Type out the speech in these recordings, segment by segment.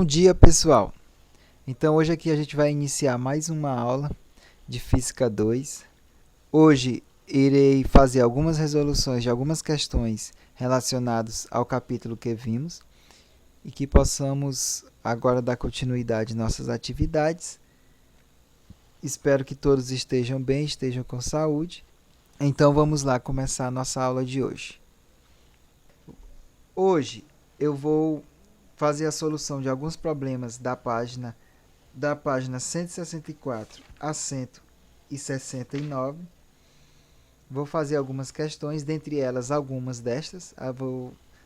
Bom dia, pessoal! Então, hoje aqui a gente vai iniciar mais uma aula de Física 2. Hoje irei fazer algumas resoluções de algumas questões relacionadas ao capítulo que vimos e que possamos agora dar continuidade às nossas atividades. Espero que todos estejam bem, estejam com saúde. Então, vamos lá começar a nossa aula de hoje. Hoje eu vou fazer a solução de alguns problemas da página 164 a 169. Vou fazer algumas questões, dentre elas algumas destas.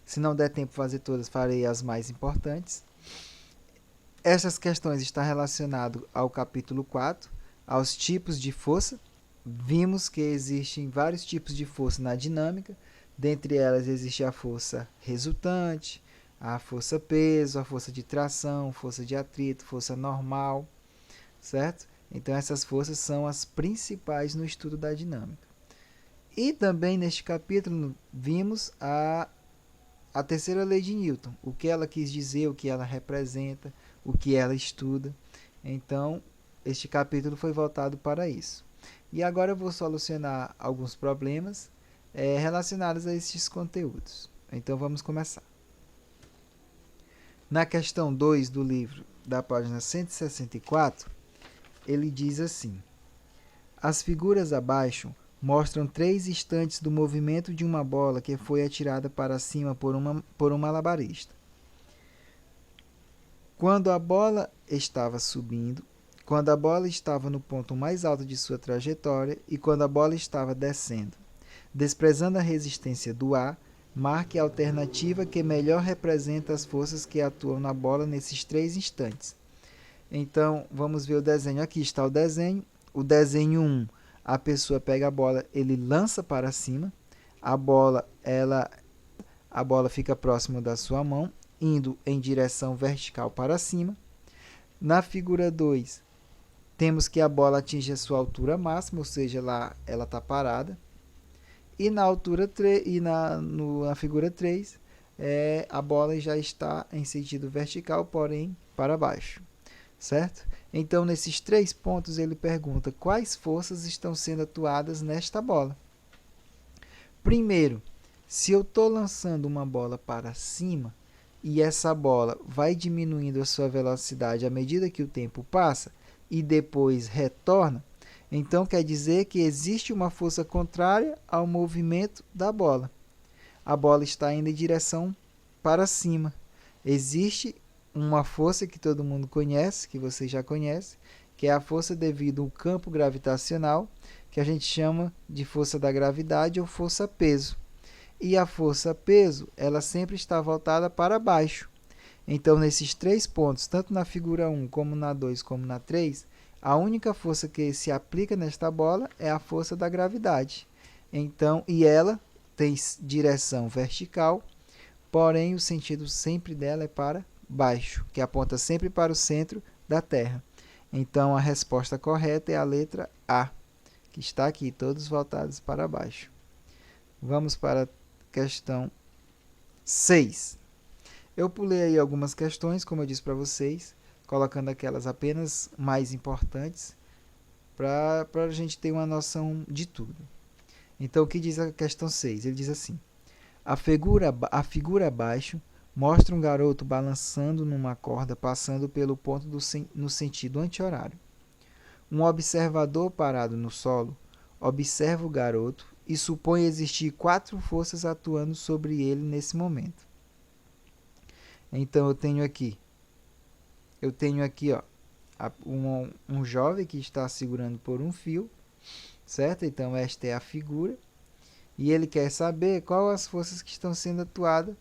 Se não der tempo de fazer todas, farei as mais importantes. Essas questões estão relacionadas ao capítulo 4, aos tipos de força. Vimos que existem vários tipos de força na dinâmica. Dentre elas existe a força resultante, a força peso, a força de tração, força de atrito, força normal, certo? Então essas forças são as principais no estudo da dinâmica. E também neste capítulo vimos a terceira lei de Newton, o que ela quis dizer, o que ela representa, o que ela estuda. Então este capítulo foi voltado para isso. E agora eu vou solucionar alguns problemas relacionados a estes conteúdos. Então vamos começar. Na questão 2 do livro, da página 164, ele diz assim: as figuras abaixo mostram 3 instantes do movimento de uma bola que foi atirada para cima por um malabarista. Quando a bola estava subindo, quando a bola estava no ponto mais alto de sua trajetória e quando a bola estava descendo. Desprezando a resistência do ar, marque a alternativa que melhor representa as forças que atuam na bola nesses 3 instantes. Então, vamos ver o desenho. Aqui está o desenho. O desenho 1, a pessoa pega a bola, ele lança para cima. A bola fica próxima da sua mão, indo em direção vertical para cima. Na figura 2, temos que a bola atinge a sua altura máxima, ou seja, lá ela está parada. E na altura 3, na figura 3, a bola já está em sentido vertical, porém para baixo, certo? Então, nesses 3 pontos, ele pergunta quais forças estão sendo atuadas nesta bola. Primeiro, se eu estou lançando uma bola para cima e essa bola vai diminuindo a sua velocidade à medida que o tempo passa e depois retorna, então quer dizer que existe uma força contrária ao movimento da bola. A bola está indo em direção para cima. Existe uma força que todo mundo conhece, que você já conhece, que é a força devido ao campo gravitacional, que a gente chama de força da gravidade ou força peso. E a força peso, ela sempre está voltada para baixo. Então, nesses 3 pontos, tanto na figura 1, como na 2, como na 3, a única força que se aplica nesta bola é a força da gravidade. Então, e ela tem direção vertical, porém o sentido sempre dela é para baixo, que aponta sempre para o centro da Terra. Então, a resposta correta é a letra A, que está aqui, todos voltados para baixo. Vamos para a questão 6. Eu pulei aí algumas questões, como eu disse para vocês, colocando aquelas apenas mais importantes, para a gente ter uma noção de tudo. Então, o que diz a questão 6? Ele diz assim: a figura abaixo mostra um garoto balançando numa corda passando pelo ponto no sentido anti-horário. Um observador parado no solo observa o garoto e supõe existir 4 forças atuando sobre ele nesse momento. Então, eu tenho aqui um jovem que está segurando por um fio, certo? Então, esta é a figura. E ele quer saber quais as forças que estão sendo atuadas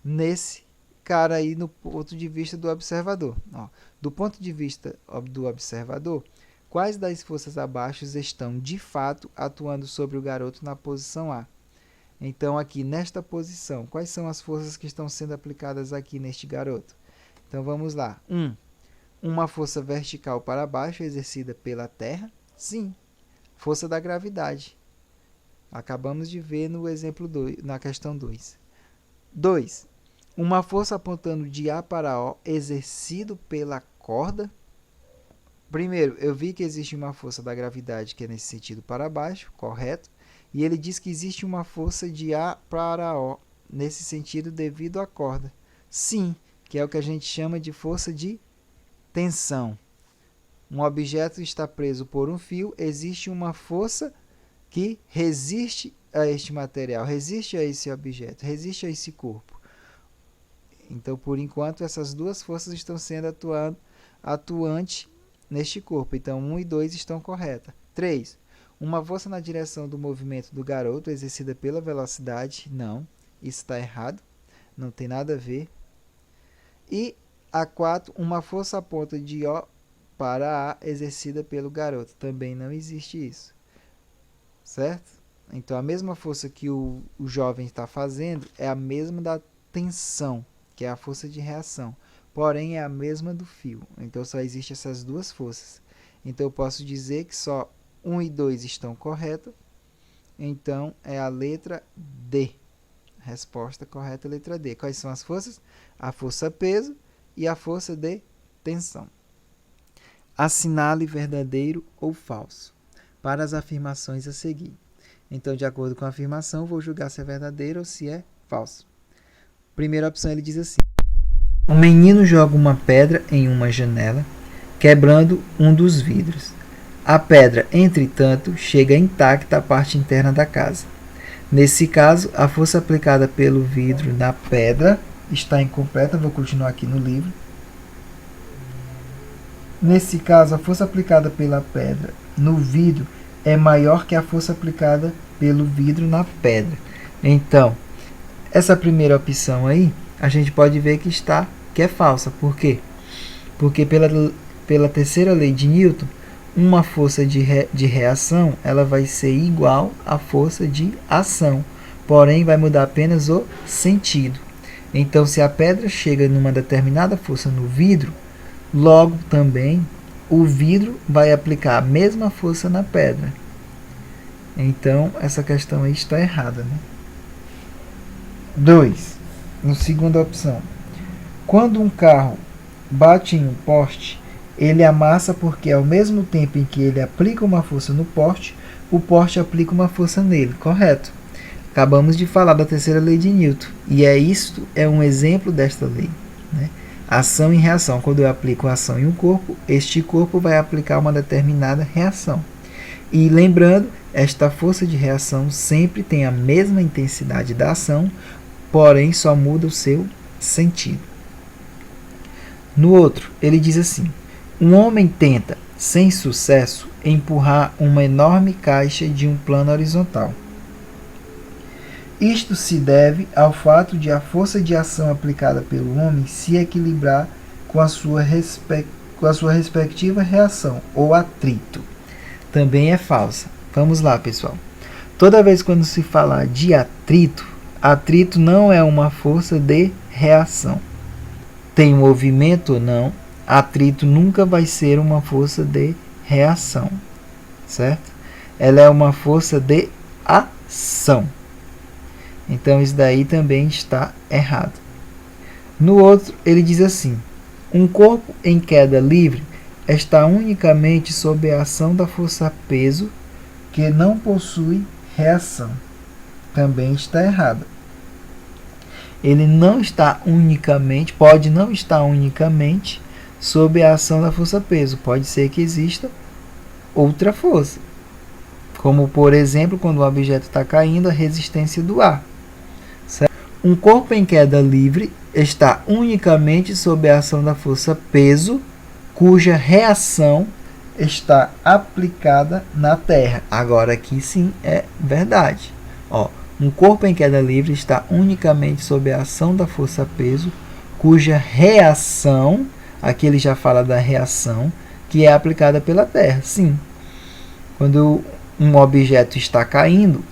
nesse cara aí no ponto de vista do observador. Do ponto de vista do observador, quais das forças abaixo estão de fato atuando sobre o garoto na posição A? Então, aqui nesta posição, quais são as forças que estão sendo aplicadas aqui neste garoto? Então, vamos lá. Uma força vertical para baixo exercida pela Terra? Sim, força da gravidade. Acabamos de ver no exemplo 2, na questão 2. 2. Uma força apontando de A para O, exercido pela corda. Primeiro, eu vi que existe uma força da gravidade que é nesse sentido para baixo, correto? E ele diz que existe uma força de A para O, nesse sentido devido à corda. Sim, que é o que a gente chama de força de tensão. Um objeto está preso por um fio, existe uma força que resiste a este material, resiste a esse objeto, resiste a esse corpo. Então, por enquanto, essas duas forças estão sendo atuantes neste corpo. Então, 1 e 2 estão corretas. 3. Uma força na direção do movimento do garoto exercida pela velocidade. Não, isso está errado. Não tem nada a ver. E a 4. Uma força aponta de O para A exercida pelo garoto. Também não existe isso. Certo? Então, a mesma força que o jovem está fazendo é a mesma da tensão, que é a força de reação. Porém, é a mesma do fio. Então, só existem essas duas forças. Então, eu posso dizer que só 1 e 2 estão corretas. Então, é a letra D. Resposta correta é a letra D. Quais são as forças? A força peso e a força de tensão. Assinale verdadeiro ou falso para as afirmações a seguir. Então, de acordo com a afirmação, vou julgar se é verdadeiro ou se é falso. Primeira opção, ele diz assim: um menino joga uma pedra em uma janela, quebrando um dos vidros. A pedra, entretanto, chega intacta à parte interna da casa. Nesse caso, a força aplicada pelo vidro na pedra está incompleta. Vou continuar aqui no livro. Nesse caso, a força aplicada pela pedra no vidro é maior que a força aplicada pelo vidro na pedra. Então, essa primeira opção aí, a gente pode ver que é falsa. Por quê? Porque pela terceira lei de Newton, uma força de reação ela vai ser igual à força de ação, porém vai mudar apenas o sentido. Então, se a pedra chega numa determinada força no vidro, logo também o vidro vai aplicar a mesma força na pedra. Então, essa questão aí está errada, né? 2. Na segunda opção. Quando um carro bate em um poste, ele amassa porque ao mesmo tempo em que ele aplica uma força no poste, o poste aplica uma força nele. Correto. Acabamos de falar da terceira lei de Newton. E isto é um exemplo desta lei, né? Ação e reação. Quando eu aplico ação em um corpo, este corpo vai aplicar uma determinada reação. E lembrando, esta força de reação sempre tem a mesma intensidade da ação, porém só muda o seu sentido. No outro, ele diz assim: um homem tenta, sem sucesso, empurrar uma enorme caixa de um plano horizontal. Isto se deve ao fato de a força de ação aplicada pelo homem se equilibrar com a sua respectiva reação, ou atrito. Também é falsa. Vamos lá, pessoal. Toda vez quando se falar de atrito, atrito não é uma força de reação. Tem movimento ou não, atrito nunca vai ser uma força de reação, certo? Ela é uma força de ação. Então, isso daí também está errado. No outro, ele diz assim: um corpo em queda livre está unicamente sob a ação da força peso, que não possui reação. Também está errado. Ele não está unicamente, pode não estar unicamente sob a ação da força peso. Pode ser que exista outra força. Como, por exemplo, quando o objeto está caindo, a resistência do ar. Certo? Um corpo em queda livre está unicamente sob a ação da força peso, cuja reação está aplicada na Terra. Agora aqui sim é verdade. Um corpo em queda livre está unicamente sob a ação da força peso, cuja reação, aqui ele já fala da reação, que é aplicada pela Terra. Sim. Quando um objeto está caindo,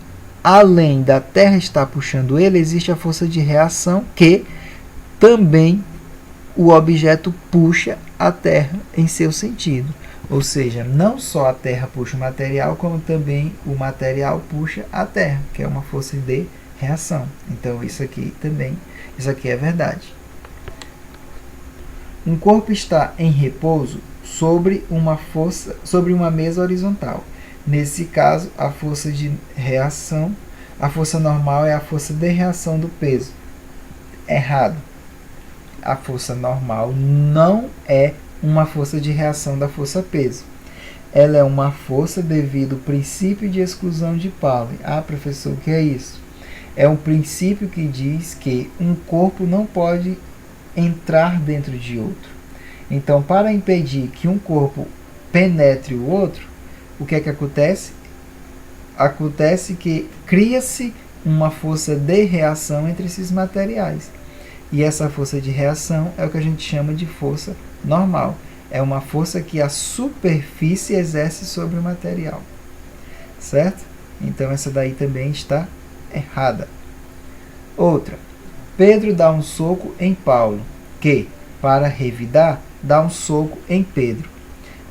além da Terra estar puxando ele, existe a força de reação que também o objeto puxa a Terra em seu sentido. Ou seja, não só a Terra puxa o material, como também o material puxa a Terra, que é uma força de reação. Então isso aqui é verdade. Um corpo está em repouso sobre uma mesa horizontal. Nesse caso, a força de reação, a força normal é a força de reação do peso. Errado. A força normal não é uma força de reação da força peso. Ela é uma força devido ao princípio de exclusão de Pauli. Ah, professor, o que é isso? É um princípio que diz que um corpo não pode entrar dentro de outro. Então, para impedir que um corpo penetre o outro, o que é que acontece? Acontece que cria-se uma força de reação entre esses materiais. E essa força de reação é o que a gente chama de força normal. É uma força que a superfície exerce sobre o material. Certo? Então, essa daí também está errada. Outra. Pedro dá um soco em Paulo, que, para revidar, dá um soco em Pedro.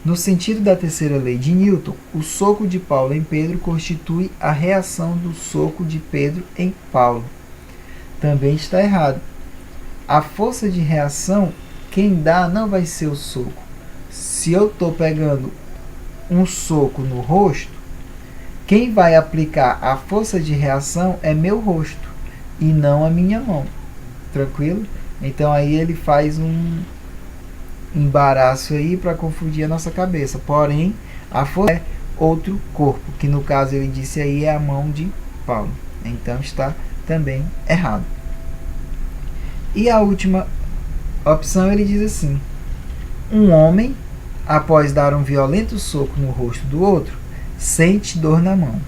No sentido da terceira lei de Newton, o soco de Paulo em Pedro constitui a reação do soco de Pedro em Paulo. Também está errado. A força de reação, quem dá não vai ser o soco. Se eu estou pegando um soco no rosto, quem vai aplicar a força de reação é meu rosto e não a minha mão. Tranquilo? Então aí ele faz um embaraço aí para confundir a nossa cabeça. Porém, a força é outro corpo, que no caso ele disse aí é a mão de Paulo. Então está também errado. E a última opção ele diz assim: um homem, após dar um violento soco no rosto do outro, sente dor na mão.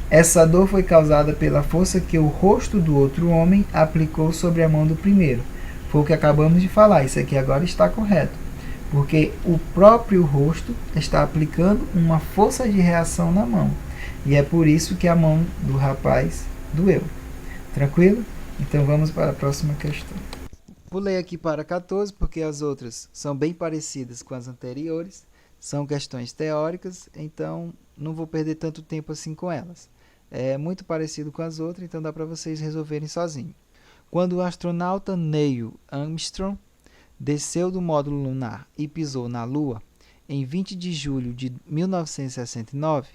Essa dor foi causada pela força que o rosto do outro homem aplicou sobre a mão do primeiro. Foi o que acabamos de falar, isso aqui agora está correto. Porque o próprio rosto está aplicando uma força de reação na mão. E é por isso que a mão do rapaz doeu. Tranquilo? Então vamos para a próxima questão. Pulei aqui para 14 porque as outras são bem parecidas com as anteriores. São questões teóricas, então não vou perder tanto tempo assim com elas. É muito parecido com as outras, então dá para vocês resolverem sozinhos. Quando o astronauta Neil Armstrong desceu do módulo lunar e pisou na Lua, em 20 de julho de 1969,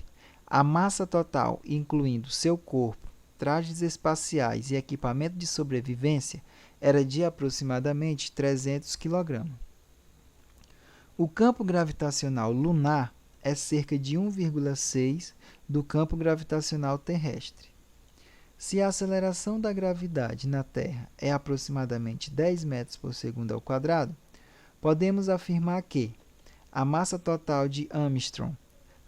a massa total, incluindo seu corpo, trajes espaciais e equipamento de sobrevivência, era de aproximadamente 300 kg. O campo gravitacional lunar é cerca de 1,6 do campo gravitacional terrestre. Se a aceleração da gravidade na Terra é aproximadamente 10 metros por segundo ao quadrado, podemos afirmar que a massa total de Armstrong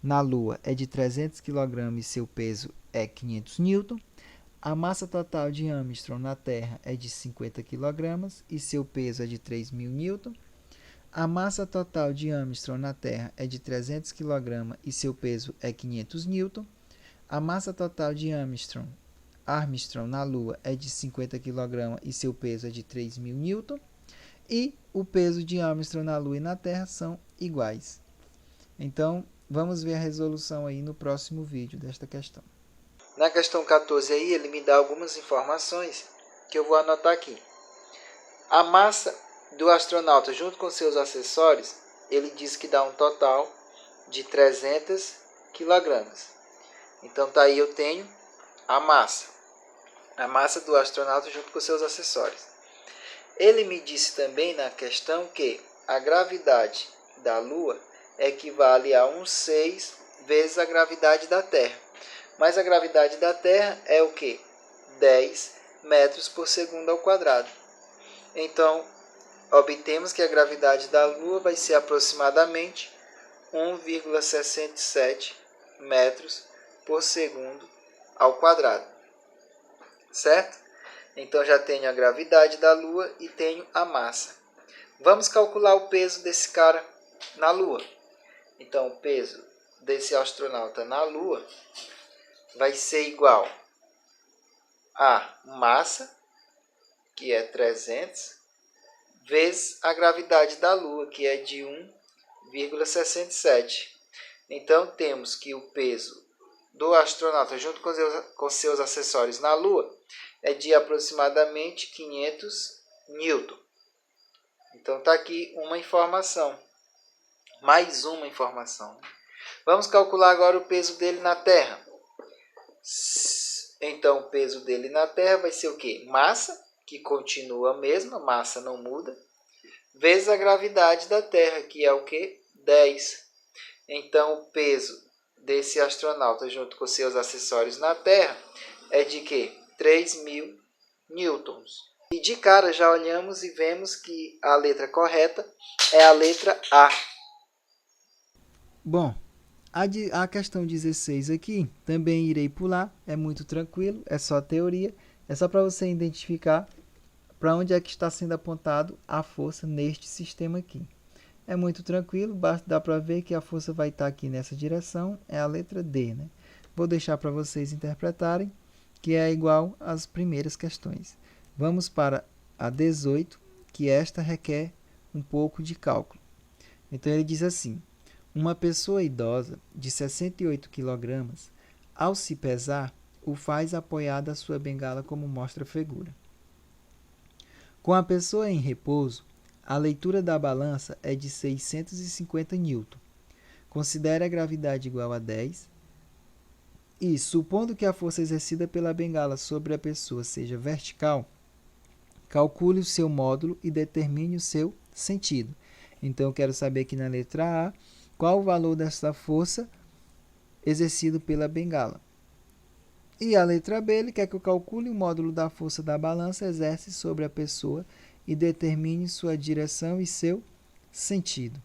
na Lua é de 300 kg e seu peso é 500 N. A massa total de Armstrong na Terra é de 50 kg e seu peso é de 3.000 N. A massa total de Armstrong na Terra é de 300 kg e seu peso é 500 N. A massa total de Armstrong na Lua é de 50 kg e seu peso é de 3.000 N. E o peso de Armstrong na Lua e na Terra são iguais. Então, vamos ver a resolução aí no próximo vídeo desta questão. Na questão 14 aí, ele me dá algumas informações que eu vou anotar aqui. A massa do astronauta junto com seus acessórios, ele diz que dá um total de 300 kg. Então, tá aí eu tenho a massa do astronauta junto com seus acessórios. Ele me disse também na questão que a gravidade da Lua equivale a 1/6 vezes a gravidade da Terra. Mas a gravidade da Terra é o quê? 10 metros por segundo ao quadrado. Então, obtemos que a gravidade da Lua vai ser aproximadamente 1,67 metros por segundo ao quadrado. Certo? Então, já tenho a gravidade da Lua e tenho a massa. Vamos calcular o peso desse cara na Lua. Então, o peso desse astronauta na Lua vai ser igual a massa, que é 300, vezes a gravidade da Lua, que é de 1,67. Então, temos que o peso do astronauta junto com seus acessórios na Lua é de aproximadamente 500 newton. Então está aqui uma informação. Mais uma informação. Vamos calcular agora o peso dele na Terra. Então o peso dele na Terra vai ser o quê? Massa, que continua a mesma, massa não muda, vezes a gravidade da Terra, que é o quê? 10. Então o peso desse astronauta junto com seus acessórios na Terra é de quê? 3.000 newtons. E de cara já olhamos e vemos que a letra correta é a letra A. Bom, a questão 16 aqui também irei pular, é muito tranquilo, é só teoria, é só para você identificar para onde é que está sendo apontado a força neste sistema aqui. É muito tranquilo, dá para ver que a força vai estar aqui nessa direção, é a letra D, né? Vou deixar para vocês interpretarem, que é igual às primeiras questões. Vamos para a 18, que esta requer um pouco de cálculo. Então ele diz assim: uma pessoa idosa de 68 kg, ao se pesar, o faz apoiada a sua bengala como mostra a figura. Com a pessoa em repouso, a leitura da balança é de 650 newton. Considere a gravidade igual a 10 e, supondo que a força exercida pela bengala sobre a pessoa seja vertical, calcule o seu módulo e determine o seu sentido. Então, eu quero saber aqui na letra A qual o valor dessa força exercida pela bengala. E a letra B, ele quer que eu calcule o módulo da força da balança exerce sobre a pessoa e determine sua direção e seu sentido.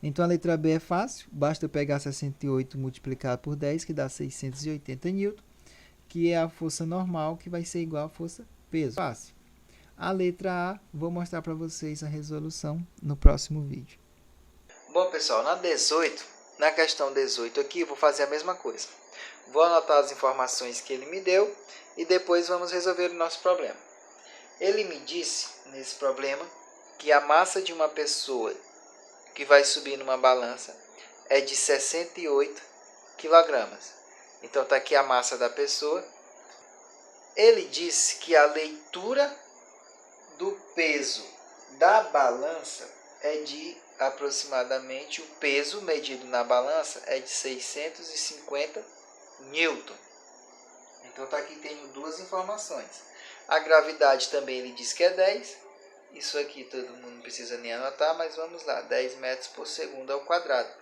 Então, a letra B é fácil, basta eu pegar 68 multiplicado por 10, que dá 680 newton, que é a força normal, que vai ser igual à força peso. Fácil. A letra A, vou mostrar para vocês a resolução no próximo vídeo. Bom, pessoal, na questão 18 aqui, eu vou fazer a mesma coisa. Vou anotar as informações que ele me deu e depois vamos resolver o nosso problema. Ele me disse, nesse problema, que a massa de uma pessoa que vai subir numa balança é de 68 kg. Então, está aqui a massa da pessoa. Ele disse que a leitura do peso da balança é de aproximadamente, o peso medido na balança é de 650 newton. Então, tá aqui, tenho duas informações. A gravidade também ele diz que é 10. Isso aqui todo mundo não precisa nem anotar, mas vamos lá. 10 metros por segundo ao quadrado.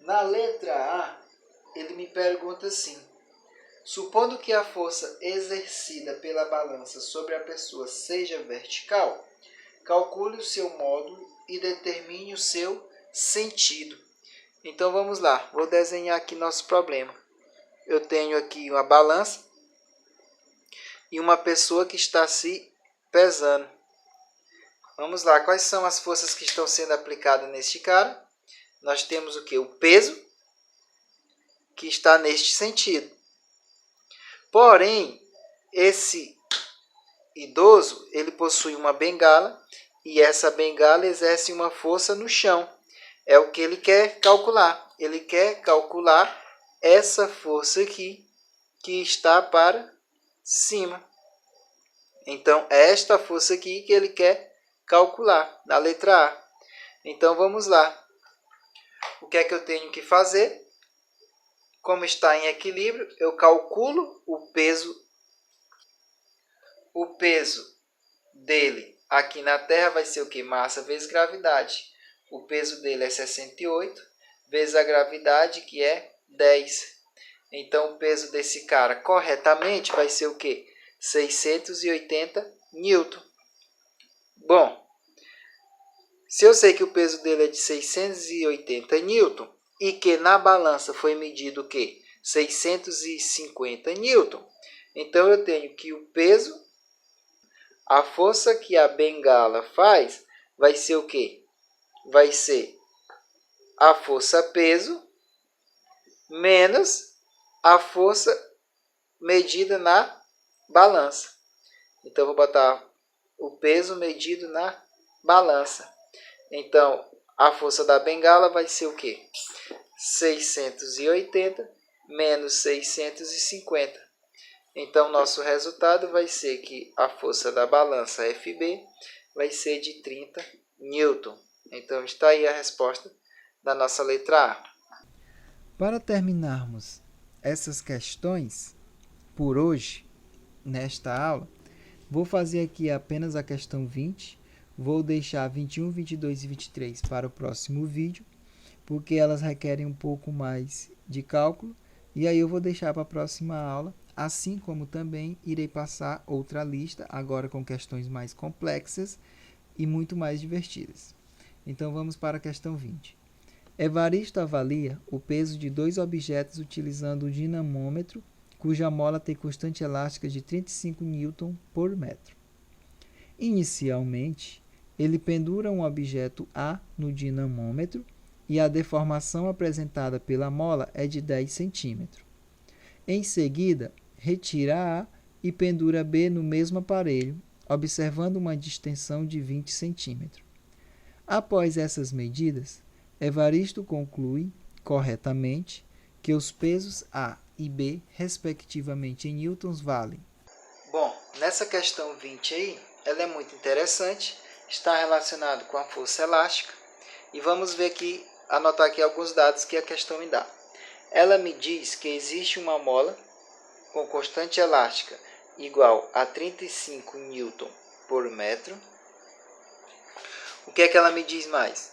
Na letra A, ele me pergunta assim: supondo que a força exercida pela balança sobre a pessoa seja vertical, calcule o seu módulo e determine o seu sentido. Então vamos lá, vou desenhar aqui nosso problema. Eu tenho aqui uma balança e uma pessoa que está se pesando. Vamos lá, quais são as forças que estão sendo aplicadas neste cara? Nós temos o que? O peso, que está neste sentido. Porém, esse idoso, ele possui uma bengala e essa bengala exerce uma força no chão. É o que ele quer calcular. Ele quer calcular essa força aqui que está para cima. Então, é esta força aqui que ele quer calcular, na letra A. Então, vamos lá. O que é que eu tenho que fazer? Como está em equilíbrio, eu calculo o peso dele aqui na Terra vai ser o que? Massa vezes gravidade. O peso dele é 68 vezes a gravidade, que é 10. Então, o peso desse cara corretamente vai ser o que? 680 newton. Bom, se eu sei que o peso dele é de 680 newton e que na balança foi medido o que? 650 newton, então eu tenho que o peso, a força que a bengala faz, vai ser o quê? Vai ser a força peso menos a força medida na balança. Então, vou botar o peso medido na balança. Então, a força da bengala vai ser o quê? 680 menos 650. Então, nosso resultado vai ser que a força da balança FB vai ser de 30 Newton. Então, está aí a resposta da nossa letra A. Para terminarmos essas questões por hoje, nesta aula, vou fazer aqui apenas a questão 20. Vou deixar 21, 22 e 23 para o próximo vídeo, porque elas requerem um pouco mais de cálculo. E aí eu vou deixar para a próxima aula, assim como também irei passar outra lista, agora com questões mais complexas e muito mais divertidas. Então vamos para a questão 20. Evaristo avalia o peso de dois objetos utilizando o dinamômetro, cuja mola tem constante elástica de 35 Newton por metro. Inicialmente, ele pendura um objeto A no dinamômetro e a deformação apresentada pela mola é de 10 centímetros. Em seguida, retira A e pendura B no mesmo aparelho, observando uma distensão de 20 centímetros. Após essas medidas, Evaristo conclui, corretamente, que os pesos A e B, respectivamente em newtons, valem. Bom, nessa questão 20 aí, ela é muito interessante, está relacionado com a força elástica, e vamos ver aqui, anotar aqui alguns dados que a questão me dá. Ela me diz que existe uma mola com constante elástica igual a 35 Newton por metro. O que é que ela me diz mais?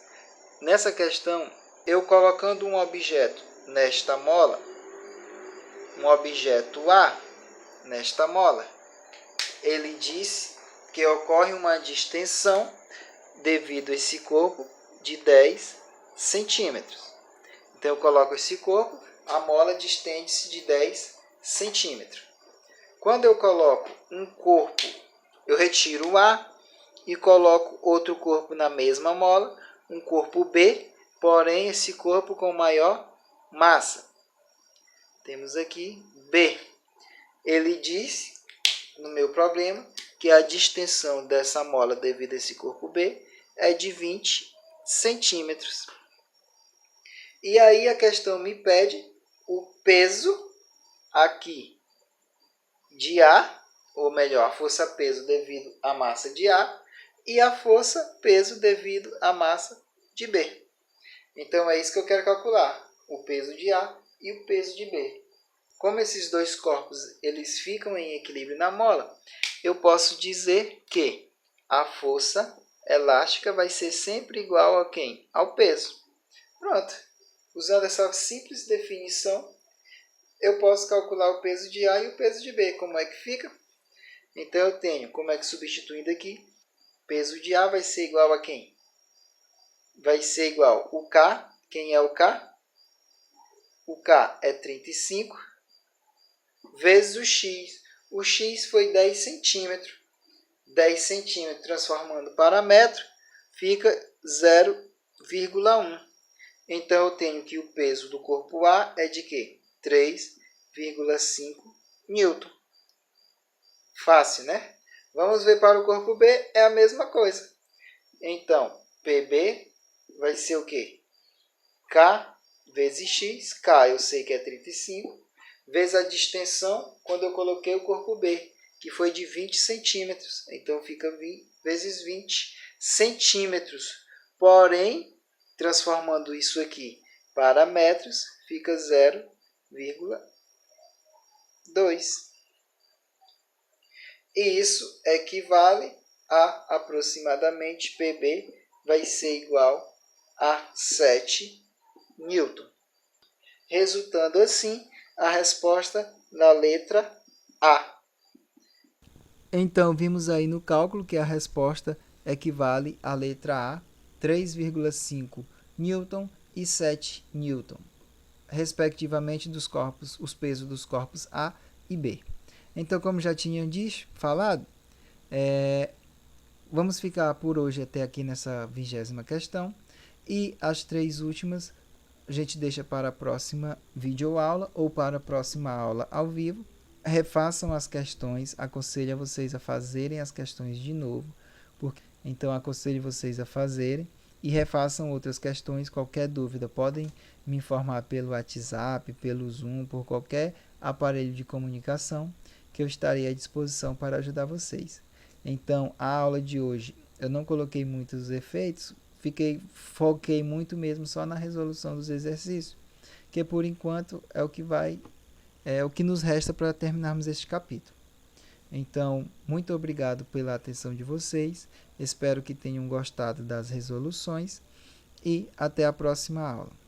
Nessa questão, eu colocando um objeto nesta mola, um objeto A nesta mola, ele diz que ocorre uma distensão devido a esse corpo de 10 centímetros. Então, eu coloco esse corpo, a mola distende-se de 10 centímetros. Quando eu coloco um corpo, eu retiro o A e coloco outro corpo na mesma mola, um corpo B, porém esse corpo com maior massa. Temos aqui B. Ele diz, no meu problema, que a distensão dessa mola devido a esse corpo B é de 20 centímetros. E aí a questão me pede o peso aqui de A, ou melhor, a força-peso devido à massa de A, e a força-peso devido à massa de B. Então, é isso que eu quero calcular, o peso de A e o peso de B. Como esses dois corpos eles ficam em equilíbrio na mola, eu posso dizer que a força elástica vai ser sempre igual a quem? Ao peso. Pronto. Usando essa simples definição, eu posso calcular o peso de A e o peso de B. Como é que fica? Então, eu tenho, como é que substituindo aqui, peso de A vai ser igual a quem? Vai ser igual o K. Quem é o K? O K é 35 vezes o X. O X foi 10 centímetros. 10 centímetros transformando para metro, fica 0,1. Então, eu tenho que o peso do corpo A é de quê? 3,5 Newton. Fácil, né? Vamos ver para o corpo B, é a mesma coisa. Então, PB vai ser o quê? K vezes X, K eu sei que é 35, vezes a distensão quando eu coloquei o corpo B, que foi de 20 centímetros. Então, fica vezes 20 centímetros. Porém, transformando isso aqui para metros, fica 0,2. E isso equivale a aproximadamente PB vai ser igual a 7 Newton. Resultando assim a resposta na letra A. Então, vimos aí no cálculo que a resposta equivale à letra A, 3,5 Newton e 7 Newton, respectivamente dos corpos, os pesos dos corpos A e B. Então, como já tinham falado, vamos ficar por hoje até aqui nessa 20ª questão, e as 3 últimas a gente deixa para a próxima videoaula ou para a próxima aula ao vivo. Refaçam as questões, aconselho a vocês a fazerem as questões de novo, então aconselho vocês a fazerem e refaçam outras questões. Qualquer dúvida podem me informar pelo WhatsApp, pelo Zoom, por qualquer aparelho de comunicação, que eu estarei à disposição para ajudar vocês. Então, a aula de hoje eu não coloquei muitos efeitos, foquei muito mesmo só na resolução dos exercícios, que por enquanto é o que nos resta para terminarmos este capítulo. Então, muito obrigado pela atenção de vocês, espero que tenham gostado das resoluções e até a próxima aula.